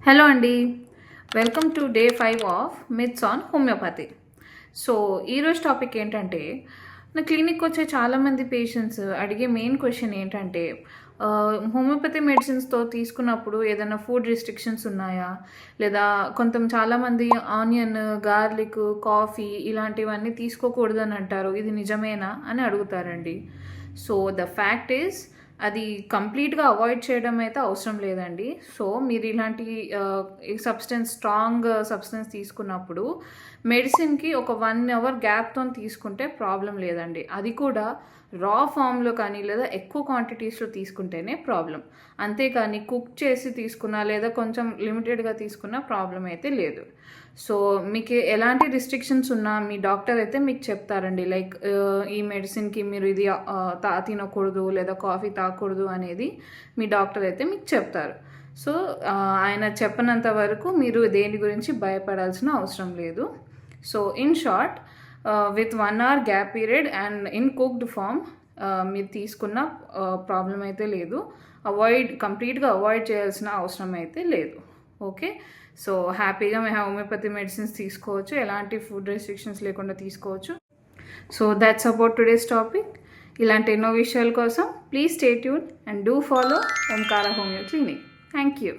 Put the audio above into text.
Hello అండి, welcome to day 5 of myths on homeopathy. So ఈరోజు topic ఏంటంటే, నా క్లినిక్ వచ్చే చాలామంది పేషెంట్స్ అడిగే మెయిన్ క్వశ్చన్ ఏంటంటే, హోమియోపతి మెడిసిన్స్తో తీసుకున్నప్పుడు ఏదైనా ఫుడ్ రిస్ట్రిక్షన్స్ ఉన్నాయా, లేదా చాలామంది ఆనియన్, గార్లిక్, కాఫీ ఇలాంటివన్నీ తీసుకోకూడదని అంటారు, ఇది నిజమేనా అని అడుగుతారండి. సో ద ఫ్యాక్ట్ ఈజ్, అది కంప్లీట్గా అవాయిడ్ చేయడం అయితే అవసరం లేదండి. సో మీరు ఇలాంటి స్ట్రాంగ్ సబ్స్టెన్స్ తీసుకున్నప్పుడు మెడిసిన్కి ఒక 1 అవర్ గ్యాప్తో తీసుకుంటే ప్రాబ్లం లేదండి. అది కూడా రా ఫామ్లో కానీ లేదా ఎక్కువ క్వాంటిటీస్లో తీసుకుంటేనే ప్రాబ్లం. అంతేకాని కుక్ చేసి తీసుకున్నా లేదా కొంచెం లిమిటెడ్గా తీసుకున్నా ప్రాబ్లం అయితే లేదు. సో మీకు ఎలాంటి రిస్ట్రిక్షన్స్ ఉన్నా మీ డాక్టర్ అయితే మీకు చెప్తారండి. లైక్ ఈ మెడిసిన్కి మీరు ఇది తినకూడదు లేదా కాఫీ తాగకూడదు అనేది మీ డాక్టర్ అయితే మీకు చెప్తారు. సో ఆయన చెప్పనంత వరకు మీరు దేని గురించి భయపడాల్సిన అవసరం లేదు. So in short, with 1 hour gap period and in cooked form మీరు తీసుకున్న ప్రాబ్లం అయితే లేదు. కంప్లీట్గా అవాయిడ్ చేయాల్సిన అవసరం అయితే లేదు. ఓకే, సో హ్యాపీగా మీ హోమియోపతి మెడిసిన్స్ తీసుకోవచ్చు, ఎలాంటి ఫుడ్ రెస్ట్రిక్షన్స్ లేకుండా తీసుకోవచ్చు. So that's about today's topic. ఇలాంటి ఎన్నో విషయాల కోసం please stay tune and do follow Omkara homeo clinic. Thank you.